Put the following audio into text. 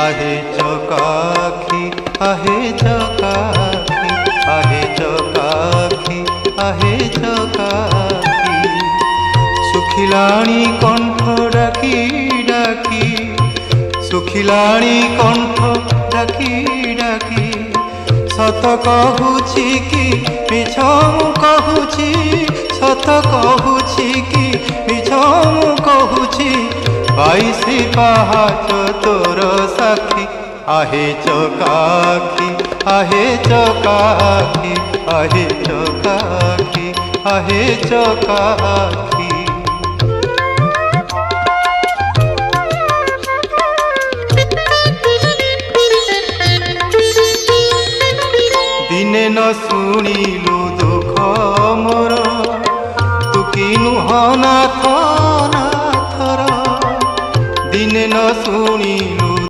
आहे चकाखी आहे चकाखी आहे चकाखी आहे चकाखी सुखिलाणी कंठ डाकी डाकी सुखिलाणी कंठ डाकी डाकी सत कहूची कि मिछ कहूची सत कहूची कि मिछ कहूची बाईसी पहाच तोर साखी आहे चकाखी आहे चकाखी आहे चकाखी आहे चकाखी दिने न शुणिलु दुख मोर तू कि नुह ना